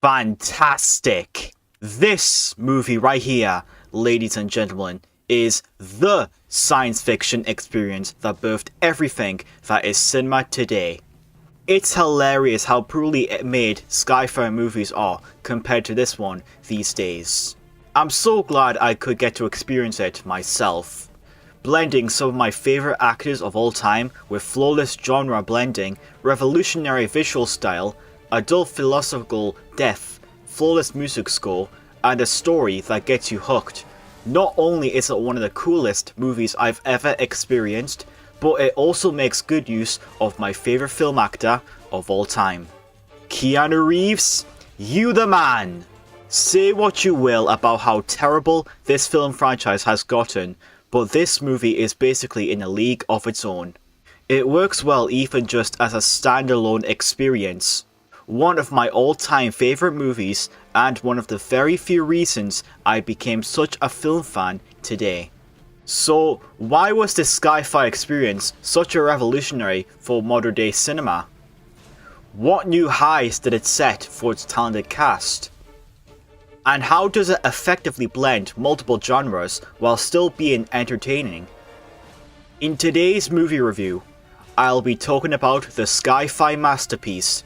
Fantastic! This movie right here, ladies and gentlemen, is the science fiction experience that birthed everything that is cinema today. It's hilarious how poorly made sci-fi movies are compared to this one these days. I'm so glad I could get to experience it myself. Blending some of my favourite actors of all time with flawless genre blending, revolutionary visual style, adult philosophical depth, flawless music score, and a story that gets you hooked. Not only is it one of the coolest movies I've ever experienced, but it also makes good use of my favourite film actor of all time. Keanu Reeves, you the man! Say what you will about how terrible this film franchise has gotten, but this movie is basically in a league of its own. It works well even just as a standalone experience. One of my all-time favourite movies, and one of the very few reasons I became such a film fan today. So, why was this sci-fi experience such a revolutionary for modern day cinema? What new highs did it set for its talented cast? And how does it effectively blend multiple genres while still being entertaining? In today's movie review, I'll be talking about the sci-fi masterpiece,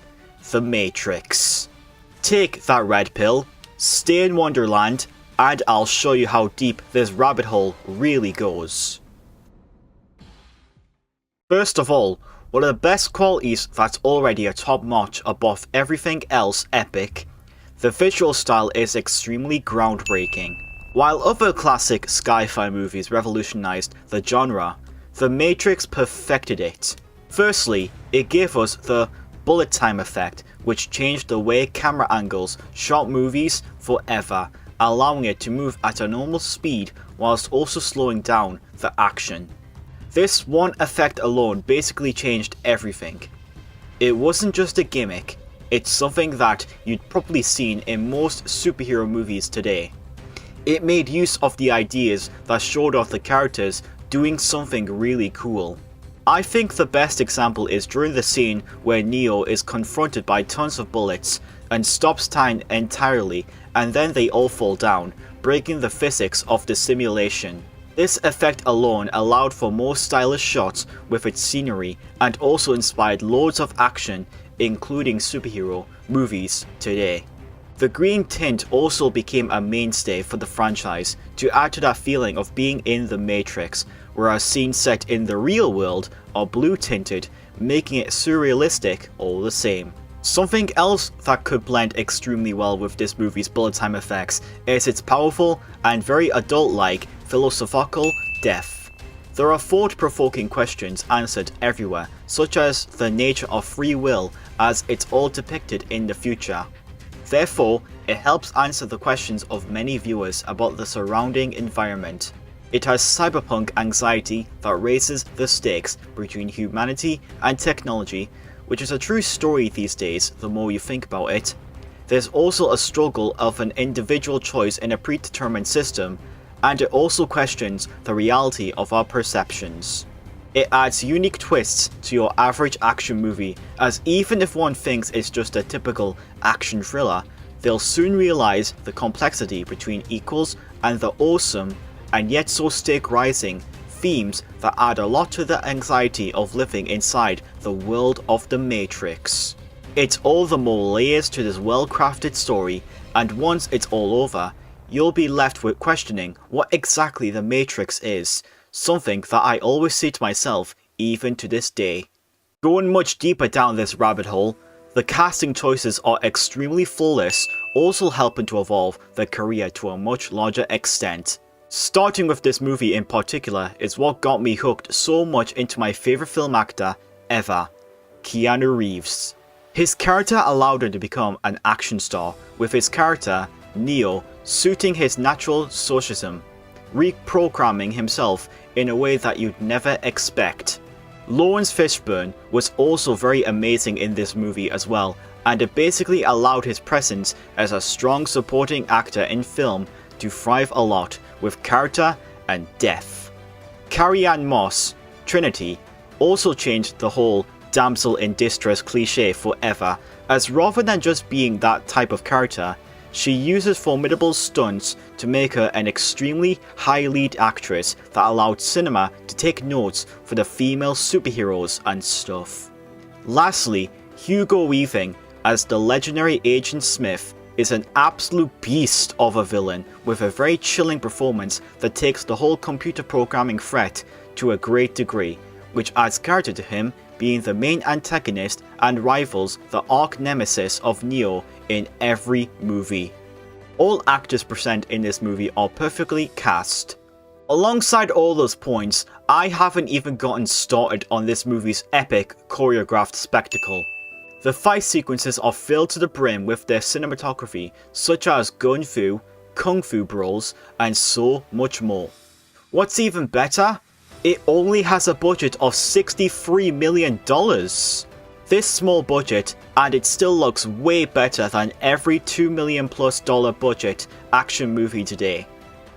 The Matrix. Take that red pill, stay in Wonderland, and I'll show you how deep this rabbit hole really goes. First of all, one of the best qualities that's already a top-notch above everything else epic, the visual style is extremely groundbreaking. While other classic sci-fi movies revolutionized the genre, The Matrix perfected it. Firstly, it gave us the bullet time effect, which changed the way camera angles shot movies forever, allowing it to move at a normal speed whilst also slowing down the action. This one effect alone basically changed everything. It wasn't just a gimmick, it's something that you'd probably seen in most superhero movies today. It made use of the ideas that showed off the characters doing something really cool. I think the best example is during the scene where Neo is confronted by tons of bullets and stops time entirely, and then they all fall down, breaking the physics of the simulation. This effect alone allowed for more stylish shots with its scenery and also inspired loads of action, including superhero movies today. The green tint also became a mainstay for the franchise to add to that feeling of being in the Matrix, whereas scenes set in the real world are blue tinted, making it surrealistic all the same. Something else that could blend extremely well with this movie's bullet time effects is its powerful and very adult-like philosophical depth. There are thought-provoking questions answered everywhere, such as the nature of free will as it's all depicted in the future. Therefore, it helps answer the questions of many viewers about the surrounding environment. It has cyberpunk anxiety that raises the stakes between humanity and technology, which is a true story these days the more you think about it. There's also a struggle of an individual choice in a predetermined system, and it also questions the reality of our perceptions. It adds unique twists to your average action movie, as even if one thinks it's just a typical action thriller, they'll soon realize the complexity between equals and the awesome, and yet so stake-rising, themes that add a lot to the anxiety of living inside the world of the Matrix. It's all the more layers to this well-crafted story, and once it's all over, you'll be left with questioning what exactly the Matrix is, something that I always say to myself even to this day. Going much deeper down this rabbit hole, the casting choices are extremely flawless, also helping to evolve their career to a much larger extent. Starting with this movie in particular is what got me hooked so much into my favourite film actor ever, Keanu Reeves. His character allowed him to become an action star, with his character, Neo, suiting his natural stoicism, reprogramming himself in a way that you'd never expect. Lawrence Fishburne was also very amazing in this movie as well, and it basically allowed his presence as a strong supporting actor in film to thrive a lot with character and depth. Carrie-Anne Moss, Trinity, also changed the whole damsel in distress cliche forever as rather than just being that type of character, she uses formidable stunts to make her an extremely high lead actress that allowed cinema to take notes for the female superheroes and stuff. Lastly, Hugo Weaving as the legendary Agent Smith is an absolute beast of a villain with a very chilling performance that takes the whole computer programming threat to a great degree, which adds character to him being the main antagonist and rivals the arch nemesis of Neo in every movie. All actors present in this movie are perfectly cast. Alongside all those points, I haven't even gotten started on this movie's epic choreographed spectacle. The fight sequences are filled to the brim with their cinematography, such as gun fu, kung fu brawls, and so much more. What's even better? It only has a budget of $63 million. This small budget, and it still looks way better than every $2 million+ budget action movie today.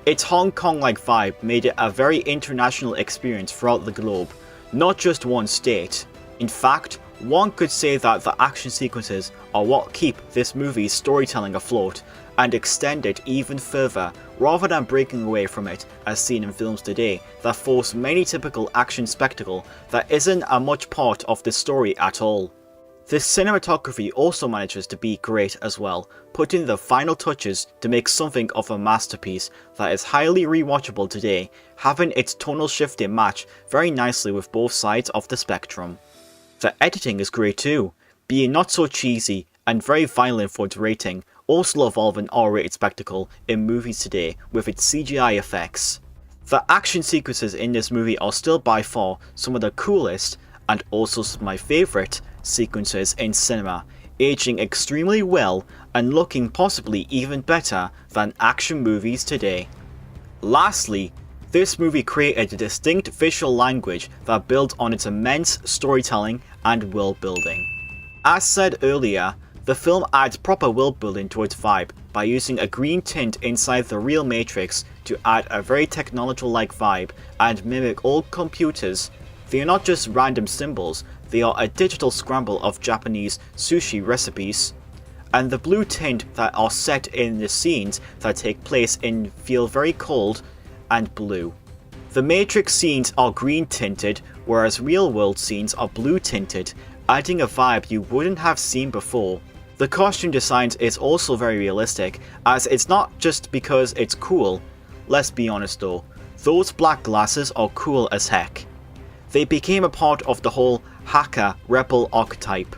Its Hong Kong-like vibe made it a very international experience throughout the globe, not just one state. In fact, one could say that the action sequences are what keep this movie's storytelling afloat and extend it even further, rather than breaking away from it as seen in films today that force many typical action spectacle that isn't a much part of the story at all. The cinematography also manages to be great as well, putting the final touches to make something of a masterpiece that is highly rewatchable today, having its tonal shifting match very nicely with both sides of the spectrum. The editing is great too, being not so cheesy and very violent for its rating, also evolve an R-rated spectacle in movies today with its CGI effects. The action sequences in this movie are still by far some of the coolest, and also some of my favourite, sequences in cinema, aging extremely well and looking possibly even better than action movies today. Lastly, this movie created a distinct visual language that built on its immense storytelling and world building. As said earlier, the film adds proper world building to its vibe by using a green tint inside the real Matrix to add a very technological-like vibe and mimic old computers. They are not just random symbols, they are a digital scramble of Japanese sushi recipes. And the blue tint that are set in the scenes that take place in feel very cold and blue. The Matrix scenes are green tinted, whereas real world scenes are blue tinted, adding a vibe you wouldn't have seen before. The costume design is also very realistic, as it's not just because it's cool. Let's be honest though, those black glasses are cool as heck. They became a part of the whole hacker rebel archetype.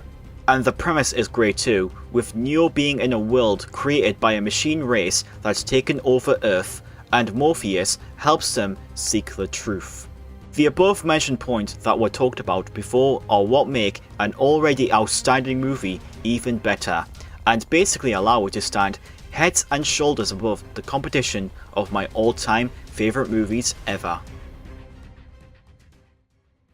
And the premise is great too, with Neo being in a world created by a machine race that's taken over Earth, and Morpheus helps them seek the truth. The above mentioned points that were talked about before are what make an already outstanding movie even better, and basically allow it to stand heads and shoulders above the competition of my all-time favourite movies ever.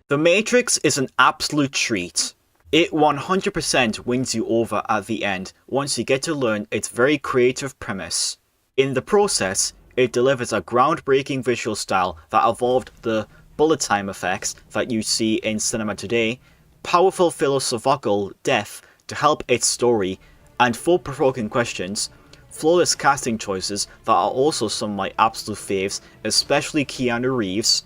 The Matrix is an absolute treat. It 100% wins you over at the end once you get to learn its very creative premise. In the process, it delivers a groundbreaking visual style that evolved the bullet time effects that you see in cinema today, powerful philosophical depth to help its story, and thought-provoking questions, flawless casting choices that are also some of my absolute faves, especially Keanu Reeves,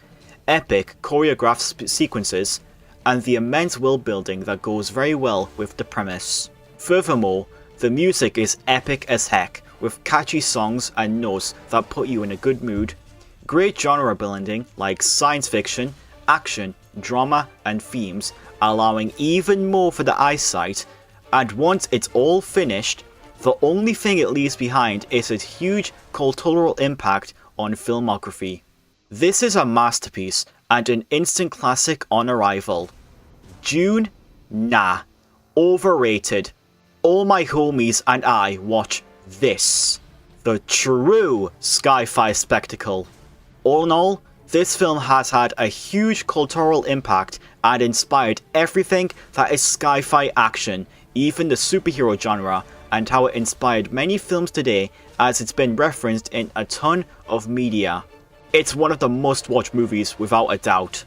epic choreographed sequences, and the immense world building that goes very well with the premise. Furthermore, the music is epic as heck, with catchy songs and notes that put you in a good mood, great genre blending like science fiction, action, drama and themes, allowing even more for the eyesight, and once it's all finished, the only thing it leaves behind is its huge cultural impact on filmography. This is a masterpiece and an instant classic on arrival. Dune? Nah. Overrated. All my homies and I watch this. The true sci-fi spectacle. All in all, this film has had a huge cultural impact and inspired everything that is sci-fi action, even the superhero genre, and how it inspired many films today as it's been referenced in a ton of media. It's one of the must-watch movies without a doubt.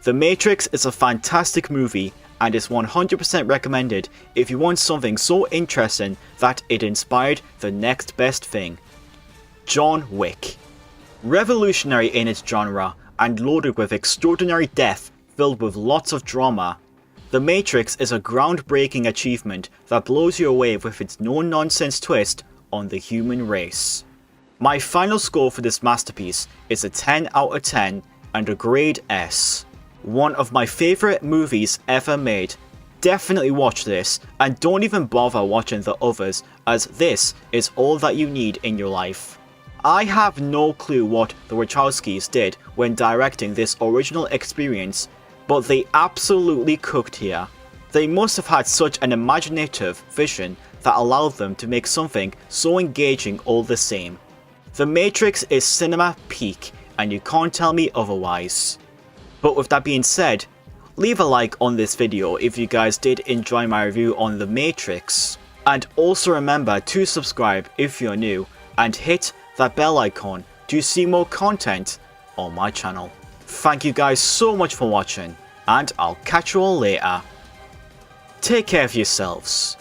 The Matrix is a fantastic movie and is 100% recommended if you want something so interesting that it inspired the next best thing. John Wick. Revolutionary in its genre and loaded with extraordinary depth filled with lots of drama, The Matrix is a groundbreaking achievement that blows you away with its no-nonsense twist on the human race. My final score for this masterpiece is a 10 out of 10 and a grade S. One of my favourite movies ever made. Definitely watch this, and don't even bother watching the others, as this is all that you need in your life. I have no clue what the Wachowskis did when directing this original experience, but they absolutely cooked here. They must have had such an imaginative vision that allowed them to make something so engaging all the same. The Matrix is cinema peak, and you can't tell me otherwise. But with that being said, leave a like on this video if you guys did enjoy my review on The Matrix, and also remember to subscribe if you're new, and hit that bell icon to see more content on my channel. Thank you guys so much for watching, and I'll catch you all later. Take care of yourselves.